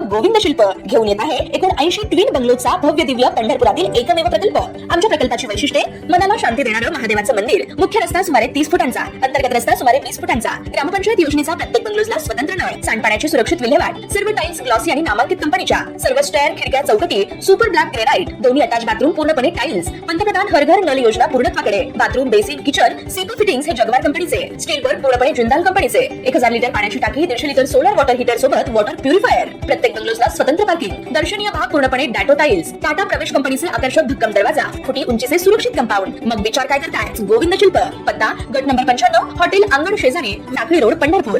गोविंद शिल्प घेऊन येत आहे एकूण 80 ट्विन बंगलोचा भव्य दिव्य पंढरपुरातील एकमेव प्रकल्प। आमच्या प्रकल्पाची वैशिष्ट्ये मनाला शांती देणारं महादेवाचं मंदिर, मुख्य रस्ता सुमारे 30 फुटांचा, अंतर्गत रस्ता सुमारे 20 फुटांचा, ग्रामपंचायत योजनेचा प्रत्येक बंगलोजला स्वतंत्र नळ, सांडपाण्याची सुरक्षित विल्हेवाट, सर्व टाइल्स ग्लॉसी आणि नामांकित कंपनीच्या, सर्व स्टेअर, खिडक्या, चौकटी सुपर ब्लॅक ग्रेनाइट, दोन्ही अटॅच बाथरूम पूर्णपणे टाइल्स, पंतप्रधान हर घर नल योजना पूर्णत्वाकडे, bathroom, basin, kitchen, CP fittings हे जगवार कंपनीचे, स्टील वर्क पूर्णपणे जिंदाल कंपनीचे, 1000 लिटर पाण्याची टाकी, 150 लिटर सोलर वॉटर हीटर सोबत वॉटर प्युरिफायर, प्रत्येक बंगलोजला स्वतंत्र पार्किंग, दर्शनीय भाग पूर्णपणे डॅटो टाइल्स, टाटा प्रवेश कंपनीचे आकर्षक भक्कम दरवाजा, फुटी उंचीचे सुरक्षित कंपाऊंड। मग विचार काय करताय? गोविंद शिल्प, पत्ता गट नंबर 95, हॉटेल अंगण शेजारी, टाकळी रोड, पंढरपूर।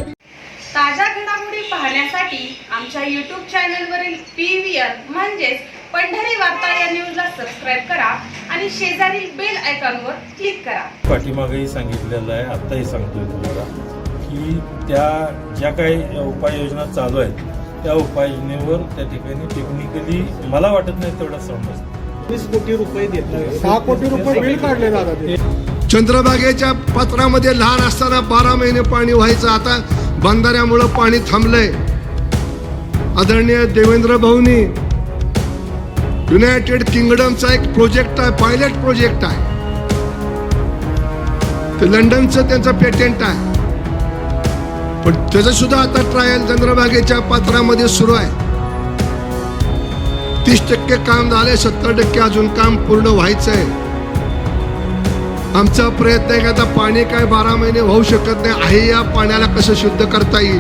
ताज्या घडामोडी पाहण्यासाठी आमच्या YouTube चॅनलवरील PVR म्हणजेच पंढरी वार्ता या न्यूजला सबस्क्राइब करा आणि शेजारील बेल आयकॉनवर क्लिक करा। पाठीमागेही सांगितलेलं आहे, आत्ताही सांगतोय तुम्हाला की त्या ज्या काही उपाययोजना चालू आहेत त्या उपाययोजनेवर त्या ठिकाणी टेक्निकली मला वाटत नाही तेवढा समज 20 कोटी रुपये देत 6 कोटी रुपये बिल काढले जातात। चंद्रभागेच्या पत्रामध्ये लहान असताना 12 महिने पाणी व्हायचं, आता बंधाऱ्यामुळे पाणी थांबलंय। आदरणीय देवेंद्र भाऊनी युनायटेड किंगडमचा एक प्रोजेक्ट आहे, पायलट प्रोजेक्ट आहे, ते लंडनचं त्यांचं पेटेंट आहे, पण त्याचं सुद्धा आता ट्रायल चंद्रभागेच्या पात्रामध्ये सुरू आहे। 30% काम झाले, 70% अजून काम पूर्ण व्हायचंय। आमचा प्रयत्न आहे की आता पाणी काय 12 महिने होऊ शकत नाही आहे, या पाण्याला कसं शुद्ध करता येईल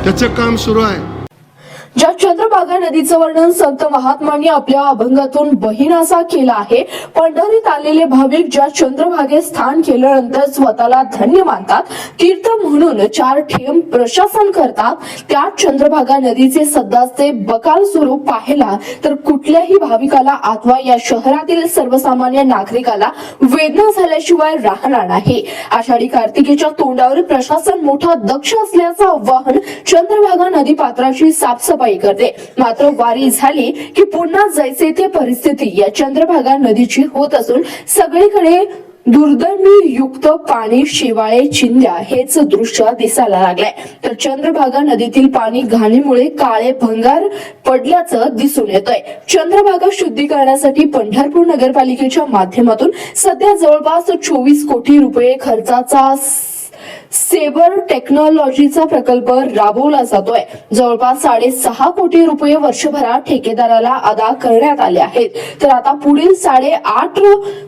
त्याचं काम सुरू आहे। ज्या चंद्रभागा नदीचं वर्णन संत महात्मांनी आपल्या अभंगातून बहिणासा केला आहे, पंढरीत आलेले भाविक ज्या चंद्रभागेत स्थान केल्यानंतर स्वतःला धन्य मानतात, तीर्थ म्हणून 4 थेंब प्रशासन करतात, त्या चंद्रभागा नदीचे सध्याचे बकाल स्वरूप पाहिला तर कुठल्याही भाविकाला अथवा या शहरातील सर्वसामान्य नागरिकाला वेदना झाल्याशिवाय राहणार नाही। आषाढी कार्तिकीच्या तोंडावर प्रशासन मोठा दक्ष असल्याचं आवाहन चंद्रभागा नदी पात्राची साफसफाई करते। मात्र वारी झाली की पुन्हा जैसे ते परिस्थिती या चंद्रभागा नदीची होत असून सगळीकडे दुर्दमी युक्त पाणी, शिवाळे, चिंध्या हेच दृश्य दिसायला लागलंय। तर चंद्रभागा नदीतील पाणी घाणीमुळे काळे भंगार पडल्याचं दिसून येतंय। चंद्रभागा शुद्धीकरणासाठी पंढरपूर नगरपालिकेच्या माध्यमातून सध्या जवळपास 24 कोटी रुपये खर्चाचा सेवर टेक्नॉलॉजीचा प्रकल्प राबवला जातोय। जवळपास 6.5 कोटी रुपये वर्षभरात ठेकेदाराला अदा करण्यात आले आहेत, तर आता पुढील 8.5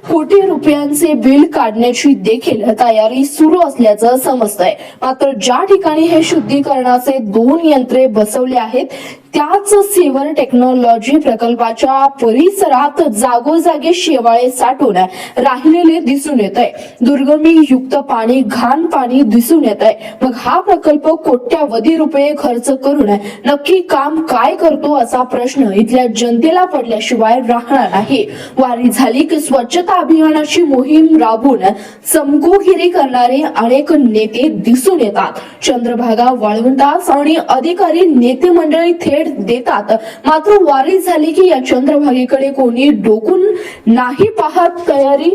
कोटी रुपयांचे बिल काढण्याची देखील तयारी सुरू असल्याचं समजतंय। मात्र ज्या ठिकाणी हे शुद्धीकरणाचे 2 यंत्रे बसवले आहेत त्याच सेवर टेक्नॉलॉजी प्रकल्पाच्या परिसरात जागोजागी शेवाळे साठून राहिलेले दिसून येत आहे। दुर्गमी युक्त पाणी, घाण पाणी दिसून येत आहे। मग हा प्रकल्प कोट्यावधी रुपये खर्च करून नक्की काम काय करतो असा प्रश्न इथल्या जनतेला पडल्याशिवाय राहणार नाही। वारी झाली की स्वच्छता अभियानाची मोहीम राबवून चमकोगिरी करणारे अनेक नेते दिसून येतात। चंद्रभागा वाळवंटास आणि अधिकारी नेते मंडळी थेट देतात, मात्र वारी झाली की या चंद्रभागेकडे कोणी डोकून नाही पाहत, तयारी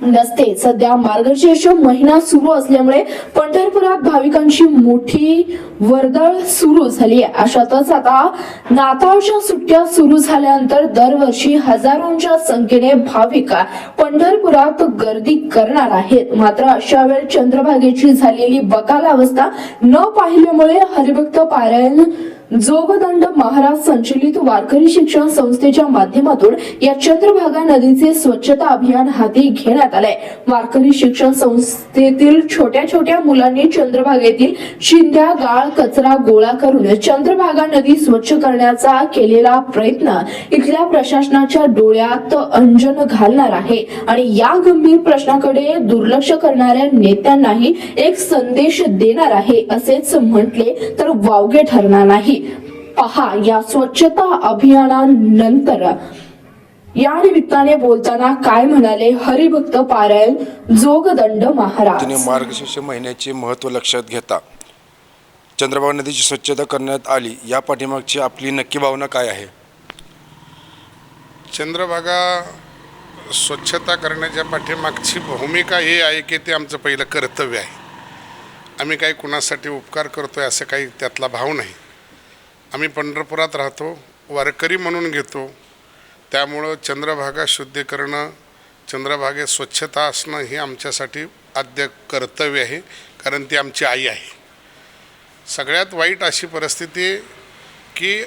नसते। सध्या मार्गशीर्ष महिना सुरू असल्यामुळे पंढरपुरात भाविकांची मोठी वर्दळ सुरू झाली आहे। अशातच आता नाताळच्या सुट्ट्या सुरू झाल्यानंतर दरवर्षी हजारोंच्या संख्येने भाविक पंढरपुरात गर्दी करणार आहेत। मात्र अशा वेळ चंद्रभागेची झालेली बकाल अवस्था न पाहिल्यामुळे हरिभक्त पारायण जोगदंड महाराज संचलित वारकरी शिक्षण संस्थेच्या माध्यमातून या चंद्रभागा नदीचे स्वच्छता अभियान हाती घेण्यात आलंय। वारकरी शिक्षण संस्थेतील छोट्या छोट्या मुलांनी चंद्रभागेतील चिंध्या, गाळ, कचरा गोळा करून चंद्रभागा नदी स्वच्छ करण्याचा केलेला प्रयत्न इथल्या प्रशासनाच्या डोळ्यात अंजन घालणार आहे आणि या गंभीर प्रश्नाकडे दुर्लक्ष करणाऱ्या नेत्यांनाही एक संदेश देणार आहे असेच म्हटले तर वावगे ठरणार नाही। पहा या स्वच्छता अभियानानंतर या निमित्ताने बोलताना काय म्हणाले हरिभक्त पारायण जोगदंड महाराज। मार्गशीर्ष महिन्याचे महत्त्व लक्षात घेता चंद्रभागा नदीची स्वच्छता करण्यात आली, या पाठीमागची आपली नक्की भावना काय आहे? चंद्रभागा स्वच्छता करण्याच्या पाठीमागची भूमिका ही आहे की ते आमचं पहिलं कर्तव्य आहे। आम्ही काही कुणासाठी उपकार करतोय असं काही त्यातला भाव नाही। आम्ही पंढरपुरात राहतो, वारकरी म्हणून घेतो. त्यामुळं चंद्रभागा शुद्धीकरणं, चंद्रभागेत स्वच्छता असणं हे आमच्यासाठी आद्य कर्तव्य आहे, कारण ती आमची आई आहे. सगळ्यात वाईट अशी परिस्थिती आहे की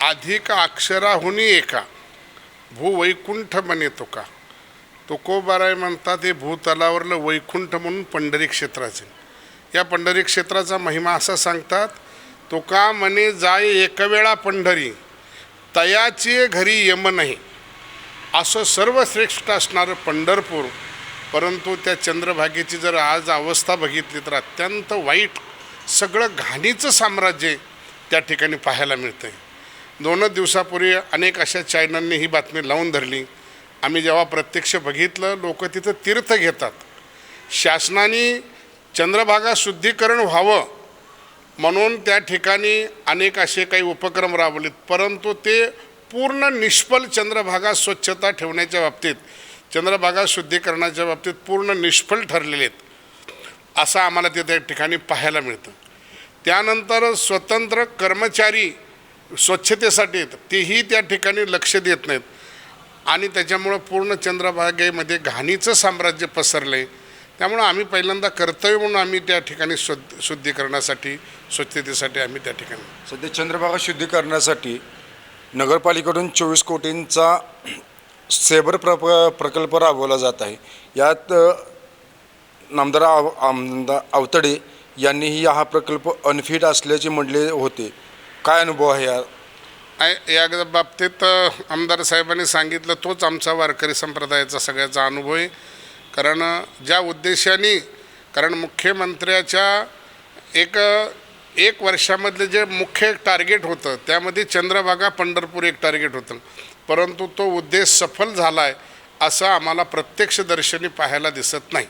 अधिक अक्षराहुनी एका भूवैकुंठ बने तुका. तुकोबाराय म्हणतात हे भूतलावरलं वैकुंठ म्हणून पंढरी क्षेत्राचे. या पंढरी क्षेत्राचा महिमा असा सांगतात, तुका म्हणे जाय एकवेळा पंढरी तयाची घरी यम नाही. असं सर्वश्रेष्ठ असणारं पंढरपूर, परंतु त्या चंद्रभागेची जर आज अवस्था बघितली तर अत्यंत वाईट, सगळं घाणीचं साम्राज्य त्या ठिकाणी पाहायला मिळतं आहे. 2 दिवसापूर्वी अनेक अशा चॅनलने ही बातमी लावून धरली. आम्ही जेव्हा प्रत्यक्ष बघितलं, लोक तिथं तीर्थ घेतात. शासनाने चंद्रभागा शुद्धीकरण व्हावं म्हणून त्या ठिकाणी अनेक असे काही उपक्रम राबवलेत, परंतु ते पूर्ण निष्फळ चंद्रभागा स्वच्छता ठेवण्याच्या बाबतीत, चंद्रभागा शुद्धीकरणाच्या बाबतीत पूर्ण निष्फळ ठरलेले आहेत, असं आम्हाला त्या ठिकाणी पाहायला मिळतं. त्यानंतर स्वतंत्र कर्मचारी स्वच्छतेसाठी आहेत, तेही त्या ठिकाणी लक्ष देत नाहीत आणि त्याच्यामुळं पूर्ण चंद्रभागेमध्ये घाणीचं साम्राज्य पसरलं आहे. त्यामुळं आम्ही पहिल्यांदा कर्तव्य म्हणून आम्ही त्या ठिकाणी शुद्धीकरणासाठी, स्वच्छतेसाठी आम्ही त्या ठिकाणी. सध्या चंद्रभागा शुद्धीकरणासाठी नगरपालिकेकडून 24 कोटींचा सेबर प्रकल्प राबवला जात आहे. यात नामदार आमदार आवतडे यांनीही हा प्रकल्प अनफिट असल्याचे म्हटले होते. काय अनुभव आहे या बाबतीत आमदार साहेबांनी सांगितलं तोच आमचा वारकरी संप्रदायाचा सगळ्याचा अनुभव आहे. कारण ज्या उद्देशाने, कारण मुख्यमंत्र्याच्या एक वर्षामधले जे मुख्य टार्गेट होतं त्यामध्ये चंद्रभागा पंढरपूर एक टार्गेट होतं, परंतु तो उद्देश सफल झाला आहे असं आम्हाला प्रत्यक्षदर्शनी पाहायला दिसत नाही.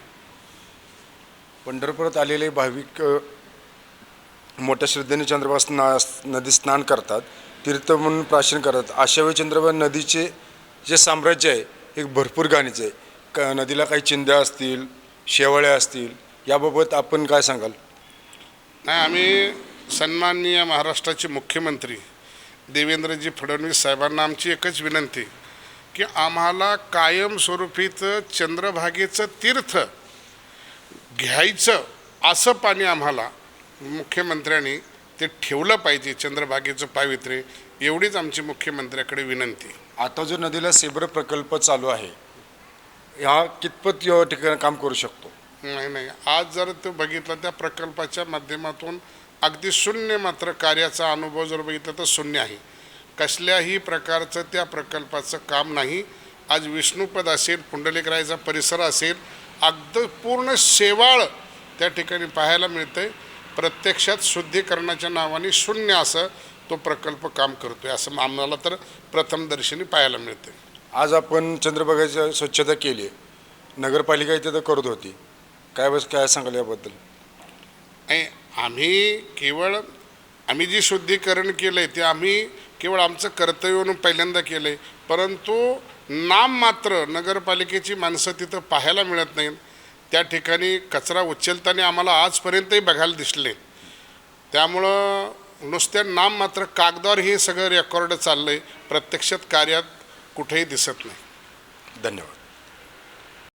पंढरपुरात आलेले भाविक मोठ्या श्रद्धेने चंद्रभागा नदी स्नान करतात, तीर्थ म्हणून प्राशन करतात. अशा वेळी चंद्रभागा नदीचे जे साम्राज्य आहे हे भरपूर घाणीचं आहे. नदीला काही चिंध्या असतील, शेवाळ्या असतील, याबाबत आपण काय सांगाल? नाही, आम्ही सन्माननीय महाराष्ट्राचे मुख्यमंत्री देवेंद्रजी फडणवीस साहेबांना आमची एकच विनंती की आम्हाला कायमस्वरूपीचं चंद्रभागेचं तीर्थ घ्यायचं असं पाणी आम्हाला मुख्यमंत्र्यांनी ते ठेवलं पाहिजे, चंद्रभागेचं पावित्र्य, एवढीच आमची मुख्यमंत्र्याकडे विनंती. आता जो नदीला सेबर प्रकल्प चालू आहे, ह्या कितपत ठिकाणी काम करू शकतो? नाही, आज जर तो बघितलं त्या प्रकल्पाच्या माध्यमातून अगदी शून्य मात्र कार्याचा अनुभव जर बघितला तर शून्य आहे. कसल्याही प्रकारचं त्या प्रकल्पाचं काम नाही. आज विष्णुपद असेल, पुंडलिकरायचा परिसर असेल, अगदी पूर्ण शेवाळ त्या ठिकाणी पाहायला मिळतंय. प्रत्यक्षात शुद्धीकरणाच्या नावाने शून्य असं तो प्रकल्प काम करतोय असं आम्हाला तर प्रथमदर्शनी पाहायला मिळते. आज आपण चंद्रभागेची स्वच्छता केली, नगरपालिका इथे तर करत होती, काय सांगाल याबद्दल? आम्ही जी शुद्धीकरण केलं आहे ते आम्ही केवळ आमचं कर्तव्य म्हणून पहिल्यांदा केलं आहे, परंतु नाम मात्र नगरपालिकेची माणसं तिथं पाहायला मिळत नाहीत. त्या ठिकाणी कचरा उचलताना आम्हाला आजपर्यंतही बघायला दिसले. त्यामुळं नुसत्या नाम मात्र कागदावर हे सगळं रेकॉर्ड चाललं आहे, प्रत्यक्षात कार्यात कुठेही दिसत नाही. धन्यवाद.